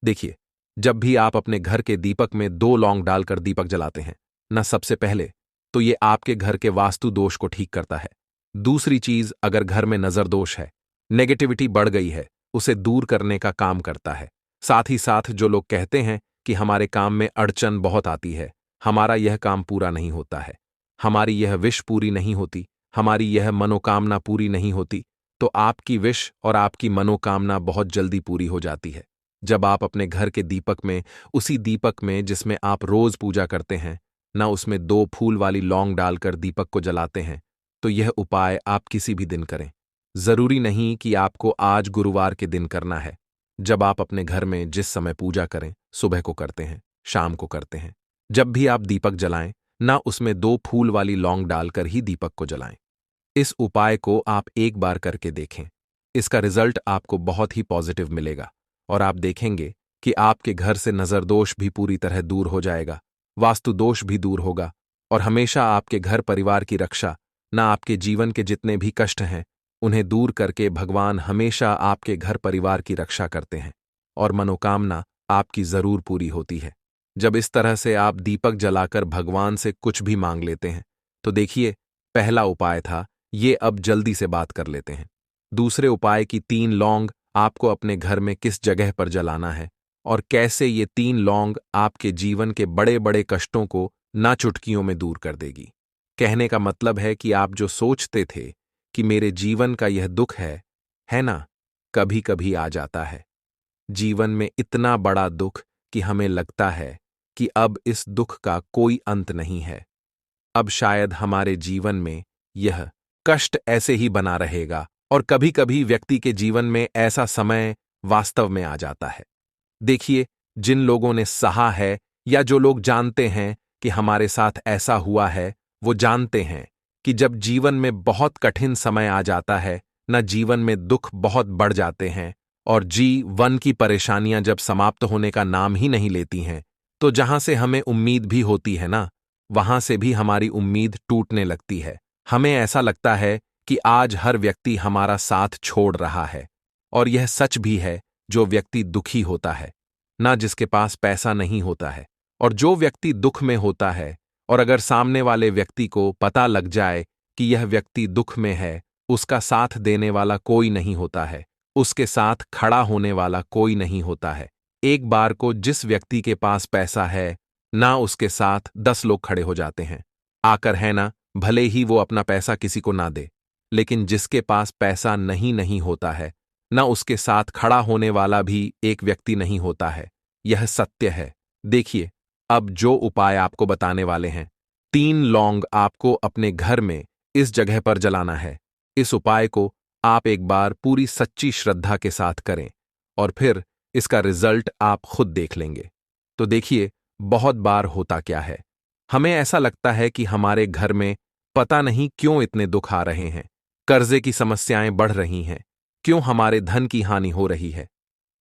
देखिए, जब भी आप अपने घर के दीपक में 2 लौंग डालकर दीपक जलाते हैं ना, सबसे पहले तो ये आपके घर के वास्तु दोष को ठीक करता है। दूसरी चीज, अगर घर में नजर दोष है, नेगेटिविटी बढ़ गई है, उसे दूर करने का काम करता है। साथ ही साथ जो लोग कहते हैं कि हमारे काम में अड़चन बहुत आती है, हमारा यह काम पूरा नहीं होता है, हमारी यह विश पूरी नहीं होती, हमारी यह मनोकामना पूरी नहीं होती, तो आपकी विश और आपकी मनोकामना बहुत जल्दी पूरी हो जाती है जब आप अपने घर के दीपक में, उसी दीपक में जिसमें आप रोज पूजा करते हैं ना, उसमें 2 फूल वाली लौंग डालकर दीपक को जलाते हैं। तो यह उपाय आप किसी भी दिन करें। जरूरी नहीं कि आपको आज गुरुवार के दिन करना है। जब आप अपने घर में जिस समय पूजा करें, सुबह को करते हैं, शाम को करते हैं, जब भी आप दीपक जलाएं ना, उसमें 2 फूल वाली लौंग डालकर ही दीपक को जलाएं। इस उपाय को आप एक बार करके देखें। इसका रिजल्ट आपको बहुत ही पॉजिटिव मिलेगा और आप देखेंगे कि आपके घर से नजर दोष भी पूरी तरह दूर हो जाएगा, वास्तु दोष भी दूर होगा और हमेशा आपके घर परिवार की रक्षा, ना आपके जीवन के जितने भी कष्ट हैं उन्हें दूर करके भगवान हमेशा आपके घर परिवार की रक्षा करते हैं और मनोकामना आपकी जरूर पूरी होती है। जब इस तरह से आप दीपक जलाकर भगवान से कुछ भी मांग लेते हैं, तो देखिए, पहला उपाय था ये, अब जल्दी से बात कर लेते हैं। दूसरे उपाय की 3 लौंग आपको अपने घर में किस जगह पर जलाना है और कैसे ये 3 लौंग आपके जीवन के बड़े बड़े कष्टों को ना चुटकियों में दूर कर देगी। कहने का मतलब है कि आप जो सोचते थे कि मेरे जीवन का यह दुख है ना, कभी कभी आ जाता है जीवन में इतना बड़ा दुख कि हमें लगता है कि अब इस दुख का कोई अंत नहीं है। अब शायद हमारे जीवन में यह कष्ट ऐसे ही बना रहेगा और कभी कभी व्यक्ति के जीवन में ऐसा समय वास्तव में आ जाता है। देखिए, जिन लोगों ने सहा है या जो लोग जानते हैं कि हमारे साथ ऐसा हुआ है, वो जानते हैं कि जब जीवन में बहुत कठिन समय आ जाता है ना, जीवन में दुख बहुत बढ़ जाते हैं और जीवन की परेशानियां जब समाप्त होने का नाम ही नहीं लेती हैं, तो जहां से हमें उम्मीद भी होती है ना, वहां से भी हमारी उम्मीद टूटने लगती है। हमें ऐसा लगता है कि आज हर व्यक्ति हमारा साथ छोड़ रहा है और यह सच भी है। जो व्यक्ति दुखी होता है ना, जिसके पास पैसा नहीं होता है, और जो व्यक्ति दुख में होता है और अगर सामने वाले व्यक्ति को पता लग जाए कि यह व्यक्ति दुख में है, उसका साथ देने वाला कोई नहीं होता है, उसके साथ खड़ा होने वाला कोई नहीं होता है। एक बार को जिस व्यक्ति के पास पैसा है ना, उसके साथ 10 लोग खड़े हो जाते हैं आकर, है ना, भले ही वो अपना पैसा किसी को ना दे, लेकिन जिसके पास पैसा नहीं होता है ना, उसके साथ खड़ा होने वाला भी एक व्यक्ति नहीं होता है। यह सत्य है। देखिए, अब जो उपाय आपको बताने वाले हैं, 3 लौंग आपको अपने घर में इस जगह पर जलाना है। इस उपाय को आप एक बार पूरी सच्ची श्रद्धा के साथ करें और फिर इसका रिजल्ट आप खुद देख लेंगे। तो देखिए, बहुत बार होता क्या है, हमें ऐसा लगता है कि हमारे घर में पता नहीं क्यों इतने दुख आ रहे हैं, कर्जे की समस्याएं बढ़ रही हैं, क्यों हमारे धन की हानि हो रही है।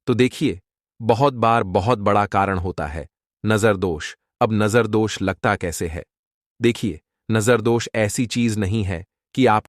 तो देखिए, बहुत बार बहुत बड़ा कारण होता है नजर दोष। अब नजर दोष लगता कैसे है? देखिए, नजर दोष ऐसी चीज नहीं है कि आप